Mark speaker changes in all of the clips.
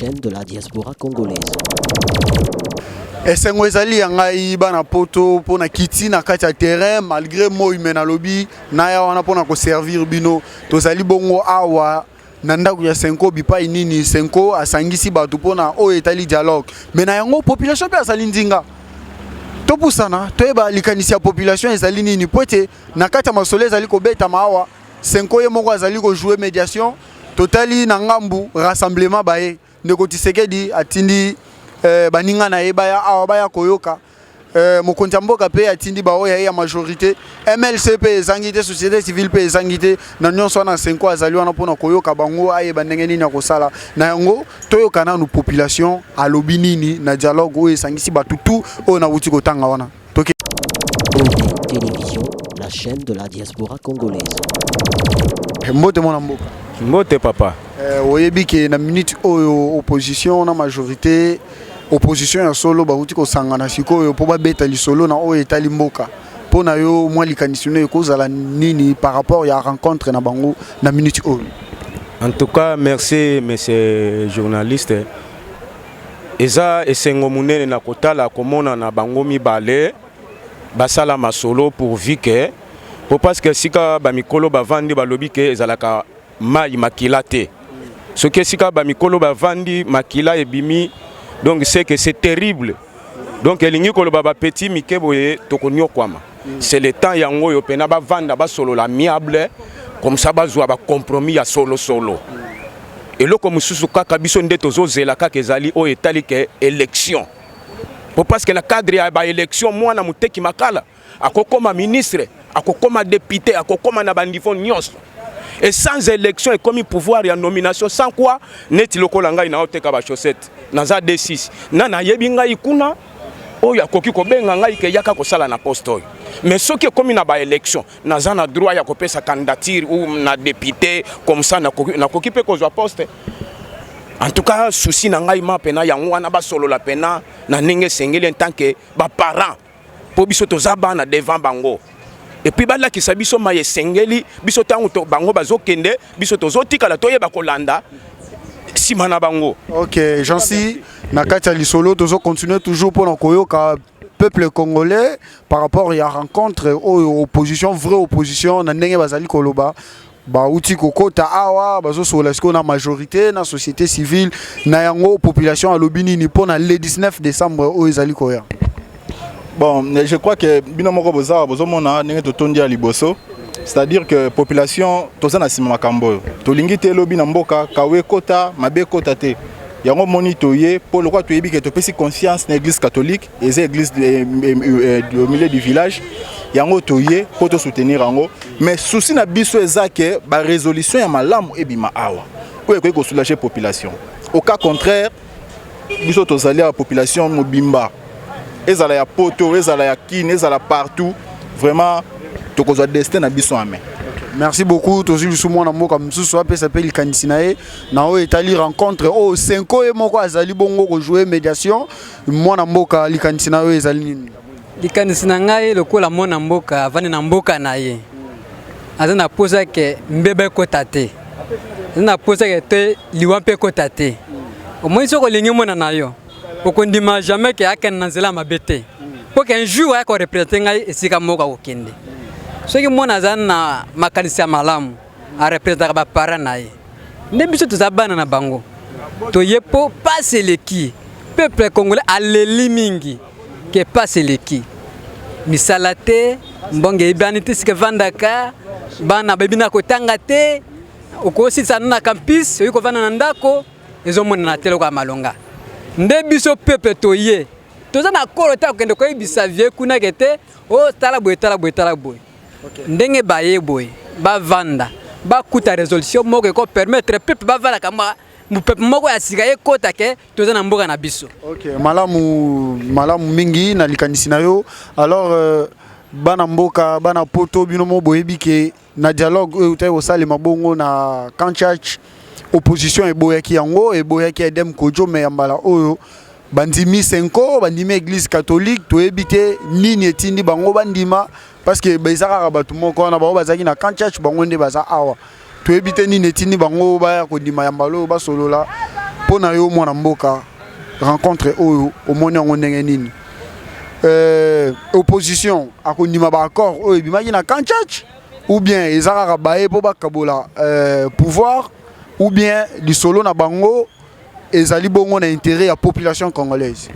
Speaker 1: chaîne de la diaspora congolaise.
Speaker 2: Esengo ezali yangai bana poto pona kiti na kati ya terrain malgré moi mena lobby na ya wana pona ko servir bino tozali bongo awa na ndako ya Senko bipai nini Senko asangisi batu pona o etali dialogue mena yango population pe asali ndinga topusana toyeba likanisi ya population ezali nini pote na kati ya masole ezali ko beta mawa Senko ye moko azali ko jouer médiation totali na ngambu rassemblement bae ndeko Tshisekedi atindi baninga na ebaya awa baya koyoka mokonzi mboka pe atindi baoya ya majorité MLC pe ezangite société civile pe ezangite na nyonso na Senko azali wana pona koyoka bango aye bandenge nini ya kosala na yango toyoka na nous population alobi nini na dialogue oyo esangisi batutu oyo na wuti kotanga wana toke
Speaker 1: Télévision, la chaîne de la diaspora congolaise.
Speaker 2: mbote mona mboka
Speaker 3: Mbote papa.
Speaker 2: Oyebi ke na minute oyo opposition na majorité opposition ya solo ba wuti ko sangana sikoyo po ba beta li solo na oyo etali mboka pona yo mwa likanisino ekozala nini par rapport ya rencontre na bango na minute oyo.
Speaker 3: En tout cas, merci monsieur journaliste. Eza esengo munene na kotala komona na bango mibale basala masolo pour vike pour parce que sika ba mikolo ba vandi ba lobi ke ezalaka mai makila te. Ce que sika ba mikolo ba vandi makila ebimi donc c'est que c'est terrible. Donc elingi koloba ba petit mikeboye tokonyo kwama. C'est le temps yango yo pena ba vanda ba solo la miable comme ça ba zwa ba compromis ya solo solo. Et là comme susu kaka biso nde tozozela kaka ezali o etali ke élection. Parce que na cadre ya ba élection mwana muteki makala akokoma ministre, akokoma député, akokoma na bandifo nyonso. Et sans élection et comme pouvoir et nomination sans quoi net lokola ngai na oteka ba chaussette naza D6 na yebi ngai kuna oyo akoki ko benga ngai ke yaka ko sala na poste oyo mais ce qui comme na ba élection naza na droit ya ko pesa candidature ou na député comme ça na koki pe ko zo poste. En tout cas souci na ngai ma pena yango wana ba solo la pena na ninge sengeli en tant que ba parent po biso toza bana devant bango. Et puis bala ki sabiso maye sengeli biso tango to bango bazokende biso tozotika la toyeba kolanda simana bango.
Speaker 2: OK, Jansi na kati ya lisolo tozo continuer toujours pour na koyoka peuple congolais par rapport à rencontre opposition vraie opposition na ndenge bazali koloba ba uti kokota awa bazo sola siko na majorité na société civile na yango population alobini ni pona le 19 décembre o ezali koya.
Speaker 4: Bon, je crois que binomoko boza bozomona ndenge totondi ya liboso, c'est-à-dire que population tozana sima makambo to lingite lobi na mboka kawe kota mabe kota te yango moni toye pour le quoi toyebi que to pesi confiance na église catholique et les églises au milieu du village yango toye pour to soutenir yango mais souci na biso ezake ba résolution ya malamu ebima awa pour ko soulager population au cas contraire biso tozali la population mobimba ezala ya poto ezala ya kine ezala partout vraiment tokozwa destin na biso amen.
Speaker 2: Merci beaucoup tozi lusumo na mboka msusu ape s'appelle Kanisinae na o etali rencontre o Senko e moko azali bongo ko jouer médiation mwana mboka likanisinae ezali nini
Speaker 5: likanisina ngai lokola mwana mboka avani na mboka na ye azana posa ke mbebe kota te azana posa ke te liwampe kota te au moins soko lingi mona na yo okondima jamais ke akena na nzela mabete pour qu'un jour ya ko représenter ngai esika moko okende. Ce qui mona zana makanisi ya malamu a représenter ba parents na ye nde biso tozabana na bango to yepo passer le qui peuple congolais aleli mingi ke passer le qui misalate mbonge ibanite sike vandaka bana babina kotanga te okosi sana na campus yiko vana na ndako ezomona na telo kwa malonga nde biso peuple toye tozana kolota kende ko ibisa vie kuna kete o tala boy ndenge baye boy ba vanda ba kuta résolution moko ko permettre peuple ba vala kama mu peuple moko ya sika ye kota ke tozana mboka na biso.
Speaker 2: OK, malamu mingi na likanisi na yo alors bana mboka bana poto binomo boyebi ke na dialogue utai osali mabongo na Kanchach opposition eboyaki yango eboyaki Edem Kojo me yambala oyo bandimi Senko bandimi église catholique toyebi te nini etindi bango bandima parce que bezaka batu moko na bango bazaki na Kanchach bango nde baza awa toyebi te nini etindi bango ba ko ndima yambalo ba solola pour na yo mwana mboka rencontre oyo omoni yango ndenge nini opposition akondima ba accord oyo bimaki na kanchach ou bien ezaka bae po bakabola pouvoir ou bien lisolo na bango ezali bongo na intérêt ya population congolaise.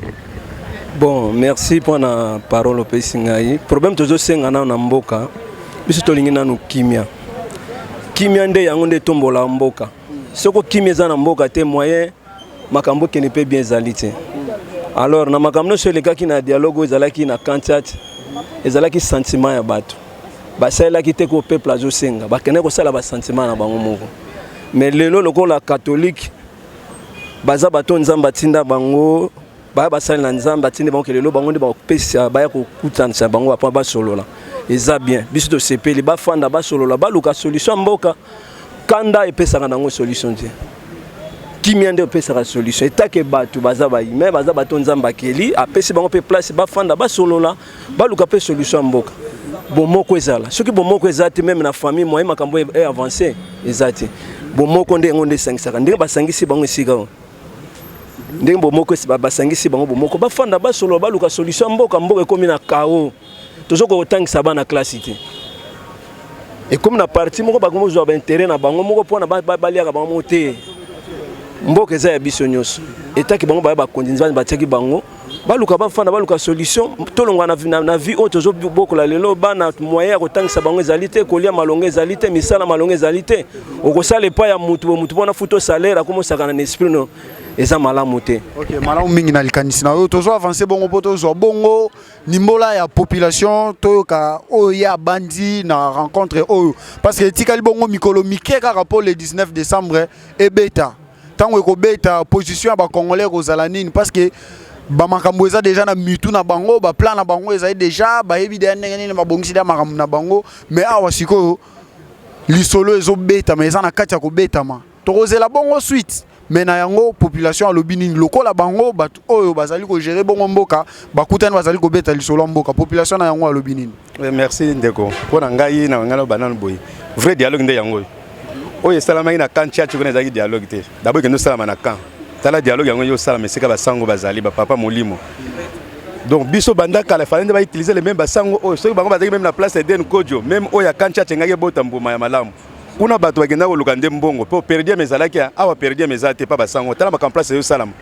Speaker 6: Bon, merci pour la parole au pays Singaï. Problème toujours c'est que na mboka biso tolingi nanu kimia. Kimia nde yango nde tombola mboka. Soko kimia za na mboka te moyen makambo qui ne peut bien zalité. Alors na makambo sur les gars qui na dialogue ezalaki na kantat ezalaki sentiment ya bato. Ba sala ki te ko peuple azo senga. Ba kene ko sala ba sentiment na bango moko. Mais lelo lokola catholique baza bato nzamba tinda bango ba basali na nzamba tinda bango lelo bango nde ba pesa ba ya ko kutanisa bango apa ba solola. Eza bien biso to sepeli ba fanda ba solola ba luka solution mboka kanda epesaka nango solution te. Kimia nde epesaka solution etake bato baza ba ime baza bato nzamba keli apesi bango pe place ba fanda ba solola ba luka pe solution mboka. Bomoko ezala soki bomoko ezate même na famille moyen makambo est avancé ezate bomoko nde ngonde sangisaka ndenge basangisi bango esika ndenge bomoko basangisi bango bomoko bafanda basolo baluka solution mboka mboka ekomi na kao tozoko otangisa bana classe te ekomi na parti moko bakomo zo ba intérêt na bango moko pona baliaka bango te mboka eza ya biso nyonso etaki bango ba kondinza batiaki bango baluka bafanda baluka solution tolongwa na vie auto zo boko la lelo bana moyen ko tangisa bango ezalité kolia malonga ezalité misala malonga ezalité okosala pa ya mutu bona futo salaire akomo sakana na esprit no eza malamu te.
Speaker 2: OK, malamu mingi na likanisi na yo tozo avancer bongo poto zo bongo nimbola ya population toyoka oya bandi na rencontre oyo parce que tikali bongo mikolo mikeka rapport le 19 décembre et beta tango ko beta position ba congolais kozala nini parce que bamakambo eza déjà na mitu na bango ba plan na bango eza déjà ba evident ndenge nini mabongisi da makambo na bango mais awa siko lisolo ezo beta mais eza na kati ya ko beta ma tokozela bongo suite mais na yango population alobi nini lokola bango bato oyo bazali ko gérer bongo mboka bakutani bazali ko beta lisolo mboka population na yango alobi nini.
Speaker 7: Merci ndeko pona ngai na ngalo banana boy vrai dialogue nde yango oyo salama ina kancha chukuna zaki dialogue te d'abord que nous salama na kan tala dialogue yango yo sala mesika basango bazali ba papa molimo donc biso bandaka la fallait ba utiliser les mêmes basango oyo soki bango bazaki même na place d'Eden Kodjo même oyo kancha chengaki bota mbuma ya malamu kuna bato bagenda ko lukande mbongo po perdre mes alaki awa perdre mes ate pa basango tala ba place yo salama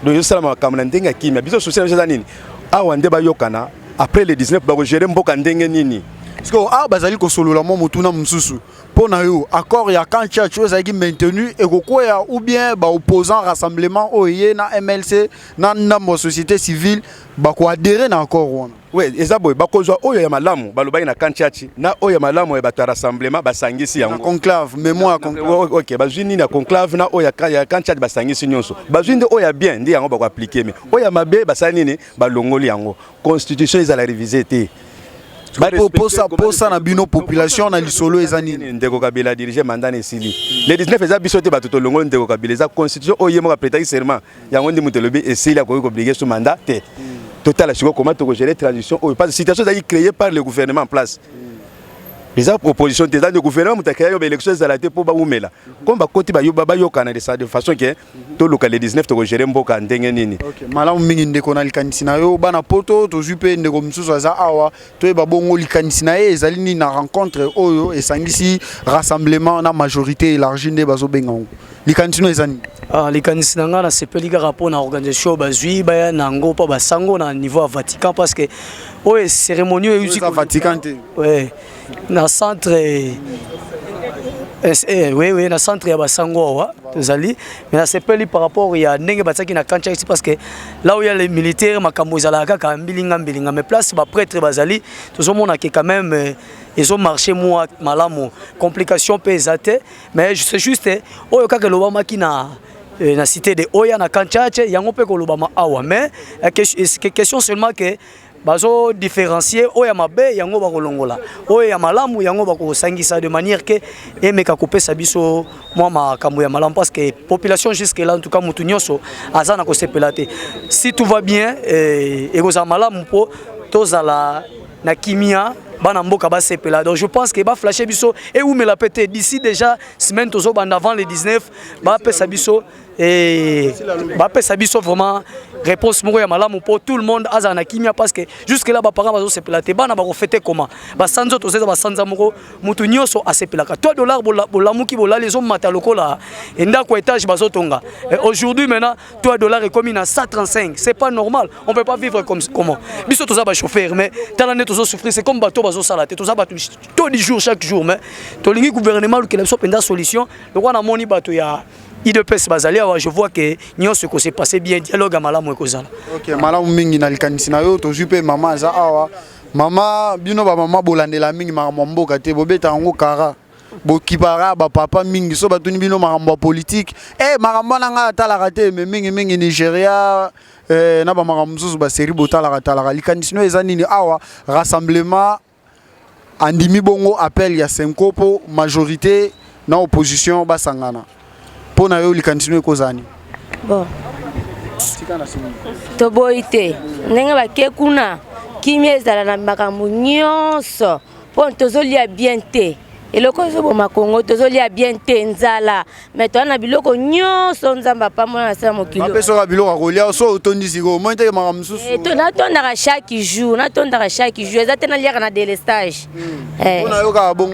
Speaker 7: donc yo salama kamna ndenga kimia biso social za nini awa nde ba yokana après le 19 ba ko gérer mboka ndenge nini
Speaker 2: parce que ah bazali ko solola mo mutuna msusu pona yo accord ya kancha chose qui maintenu et kokoya ou bien ba opposant rassemblement oye na MLC na ndambo société civile ba ko adhérer na accord wana
Speaker 7: ouais ezabo ba kozwa oyo ya malamu balobaki na kanchachi na oyo ya malamu ya bato rassemblement basangisi yango
Speaker 2: conclave mémoire conclave
Speaker 7: OK bazwini na conclave na oyo ya kanchachi basangisi nyonso bazwinde oyo ya bien ndi yango ba ko appliquer mais oyo ya mabe basani nini balongoli yango constitution ezala réviser te
Speaker 2: posa na bino population na lisolo ezani
Speaker 7: ndeko Kabila diriger mandat esili le 19 eza biso te bato tolongo ndeko Kabila eza constitution oyo mo prêter serment yango ndi mutelobi esili ko obliger sous mandat te total siko comment to gérer transition oyo parce que situation est créée par le gouvernement en place les oppositions des le gouvernement mutakaya yo élection ezala te po ba umela comme ba koti ba yo baba yo kana de façon que to local le 19 to gérer mboka ndenge nini.
Speaker 2: OK, malamu mingi ndeko na likanisi na yo bana poto to jupe ndeko msusu aza awa to ba bongo likanisi na ye ezali ni na rencontre oyo esangisi rassemblement na majorité élargie nde bazo benga likanisi no ezani
Speaker 8: likanisi na nga na sepeli ka rapport na organisation bazui baya nango pa basango na niveau à Vatican parce que oyo cérémonie
Speaker 2: eusi à Vatican te
Speaker 8: ouais na centre oui na centre ya basango wa tozali mais na sepeli par rapport ya ndenge bataki na kancha ici parce que là où il y a les militaires makambo zala kaka mbilinga mais place ba prêtre bazali tozomona que quand même ils ont marché moi malamu complication pesate mais c'est juste oyo kaka lobama ki na cité de oya na kanchache yango pe ko lobama awa mais question seulement que bazo différencier oya mabe yango ba kolongola oya malamu yango ba ko sangisa de manière que emeka kopesa biso moi makambo ya malamu parce que population jusque là en tout cas mutu nyonso azana ko sepelate si tout va bien et goza malamu po tozala na kimia bana mboka ba sepela. Donc je pense que ba flasher biso et où me la pété d'ici déjà semaine tozo banda avant le 19 ba pesa biso et ba pesa biso vraiment réponse moko ya malamu pour tout le monde azana kimia parce que jusque là ba parents bazo sepela te bana ba fêter comment ba sanzo tozo ba sanza moko mutu nyoso a sepela ka $3 bolamuki bolala les hommes mata lokola et ndako étage bazo tonga. Aujourd'hui maintenant $3 est comme à 135, c'est pas normal, on peut pas vivre comme comment biso toza ba chauffeur mais talane tozo souffrir, c'est comme bateau bazo salate toza bateau tous les jours chaque jour mais to lingi gouvernement que biso penda solution le roi na moni bateau ya IDPS bazali awa je vois que nyonso ko s'est passé bien dialogue à malamu ekozala.
Speaker 2: OK, malamu mingi na likanisi na yo to jupe mama za awa mama bino ba mama bolandela mingi makambo mboka te bobeta ngo kara bokipara ba papa mingi so batuni bino makambo politique makambo na nga talaka te mais mingi Nigeria na ba makambo susu ba série botalaka likanisi no eza nini awa rassemblement andimi bongo appel ya Senkopo majorité na opposition basangana pona yo likanisi no ekozani
Speaker 9: bon to boite ndenge bake kuna kimia ezala na makambo nyonso pon tozolia bien te eloko ezoboma Kongo tozolia bien te nzala mais toana biloko nyonso nzamba pa mona sa mokilo
Speaker 2: bapeso biloko akolia so otondisi ko mo te makambo susu
Speaker 9: to natondaka chaque jour ezate na liaka na délestage
Speaker 2: pona yo ka bongo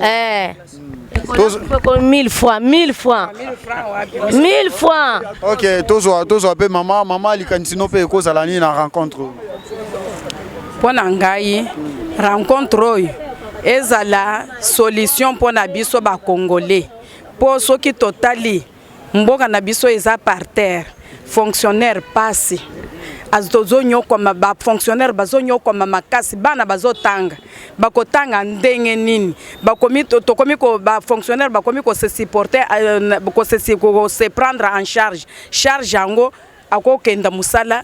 Speaker 9: 1000 fois.
Speaker 2: OK, tozo pe mama likanisi no pe ekozala ni na rencontre.
Speaker 10: Pona ngai rencontre oyo ezala solution pona biso ba congolais. Po soki totali mboka na biso eza par terre, fonctionnaire passé. Azozonyo koma ba fonctionnaire bazonyo koma makasi bana bazotanga bakotanga ndenge nini bakomi tokomi ko ba fonctionnaire bakomi ko se supporter ko se prendre en charge yango akokenda musala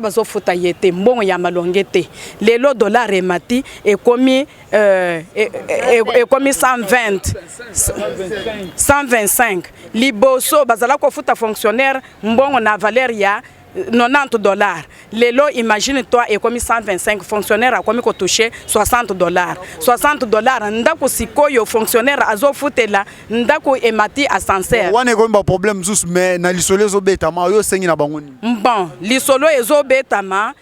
Speaker 10: bazofuta yete mbongo ya malongete lelo dollar emati ekomi 125 liboso bazala ko futa fonctionnaire mbongo na valeur ya $90. Lelo imagine toi et comme 125 fonctionnaires a comme touché $60. $60 ndako sikoyo fonctionnaire azo futela ndako emati ascenseur.
Speaker 2: Wane ko ba problème zus mais na lisolo zo betama yo sengi na bangoni.
Speaker 10: Bon, lisolo ezo betama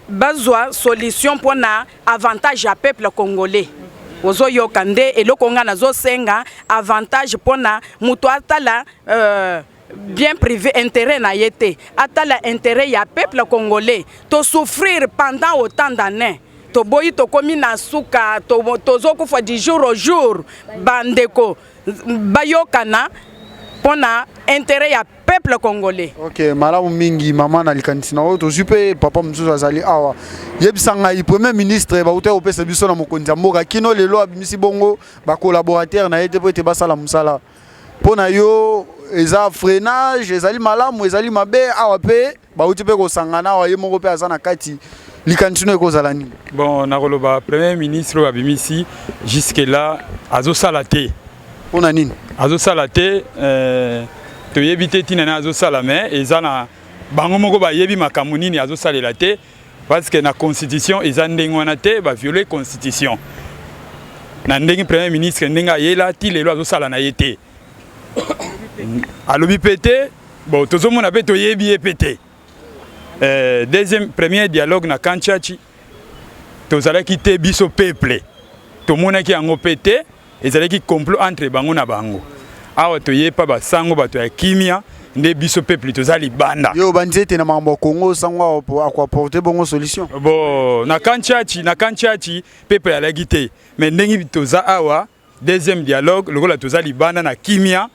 Speaker 10: bazwa solution pour na avantage à peuple congolais. Ozo yokande eloko nga nazo senga avantage pour na muto atala bien privé intérêt na yete atala intérêt ya peuple congolais to souffrir pendant autant d'années to boyi to komi na suka to zoko fa du jour au jour bandeko bayokana pona intérêt ya peuple congolais.
Speaker 2: OK, malamu mingi mama na likanisi na to jupe papa msusu azali awa yebisanga i premier ministre ba uta opesa biso na mokonzi mboka kino lelo abimisi bongo ba collaborateur na yete po ete basala musala pona yo eza freinage ezali malamu ezali mabe awa pe bauti pe kosangana awa ye moko pe azana kati likanisi ekozala nini.
Speaker 11: Bon nakoloba premier ministre abimisi jusque là azosala te
Speaker 2: pona nini
Speaker 11: azosala te toyebi te tina na azosala mais eza na bango moko bayebi makambo nini azosalela te parce que na constitution eza ndenge wana te ba violer constitution na ndenge premier ministre ndenge ayela ti lelo azosala na ye te alobi pété bon tozomona pe toyebi pété deuxième premier dialogue na Kanchachi tozalaki te biso peuple tomonaki yango pété ezalaki complot entre bango na bango awa toyepa basango bato ya kimia nde biso peuple tozali banda
Speaker 2: yo banzete na mambo Kongo sango akwa porter bongo solution
Speaker 11: bon na Kanchachi peuple alaki te mais ndenge toza awa deuxième dialogue lokola tozali banda na kimia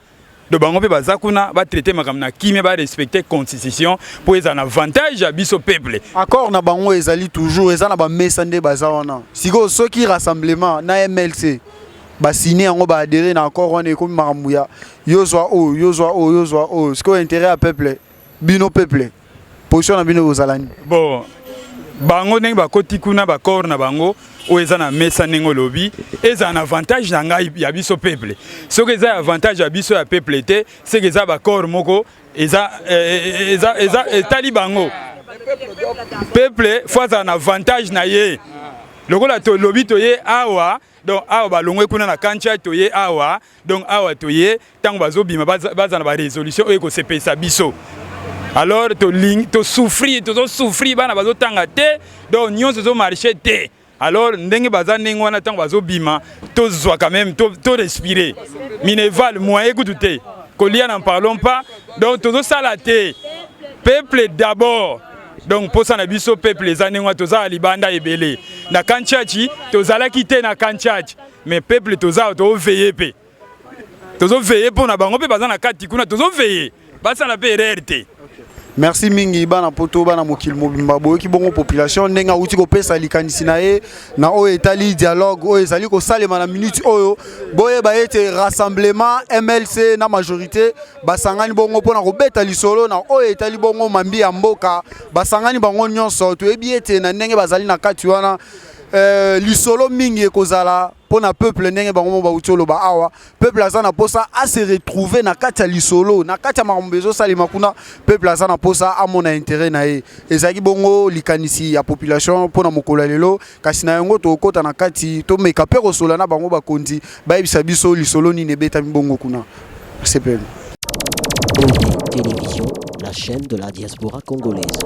Speaker 11: de bango pe bazakuna ba traiter makam na kimia ba respecter constitution pour ezana avantage à biso peuple
Speaker 2: accord na bango ezali toujours ezana ba mesande bazawana siko soki rassemblement na MLC ba signer yango ba adhérer na accord wana ekomi makambu ya yozwa siko intérêt à peuple bino peuple position na bino ozalani
Speaker 11: bon bango ndenge bakoti kuna bakor na bango o eza na mesa ndenge olobi eza na avantage na ngai ya biso peuple soki eza avantage ya biso ya peuple te seki eza bakor moko eza etali bango peuple fo aza na avantage na ye lokola to lobi toye awa donc awa balongwe kuna na kancha toye awa donc awa toye tango bazobima baza na ba résolution oyo kosepesa biso alors to souffrir bana bazotanga te donc nyonso zo marché te alors ndenge baza ndenge wana tango bazobima tozwa quand même to respirer mineval moyen kutu te kolia n'en parlons pas donc tozo sala te peuple d'abord donc pour ça na biso peuple les années toza libanda ebele na kanchachi tozala kite na kanchachi mais peuple toza to veiller pe tozo veiller pour na bango pe baza na kati kuna tozo veiller basa na pe RRT.
Speaker 2: Merci mingi bana poto bana mokili mobimba boyo ki bongo population ndenga uti ko pesa likanisi na ye na o etali dialogue o ezali ko salema na minute oyo boye ba ete rassemblement MLC na majorité basangani bongo pona ko beta lisolo na o etali bongo mambi ya mboka basangani bango nyonso to ebi ete na ndenge bazali na kati wana lisolo mingi ekozala pona peuple ndenge bango ba utolo ba awa peuple azana posa a se retrouver na kati ya lisolo na kati ya makambezo salima kuna peuple azana posa a mona intérêt na ye ezaki bongo likanisi ya population pona mokolo lelo kasi na yango to kota na kati to meka pe kosola na bango bakondi ba ebisa biso lisolo ni nebeta mbongo kuna CPN
Speaker 1: Télévision, la chaîne de la diaspora congolaise.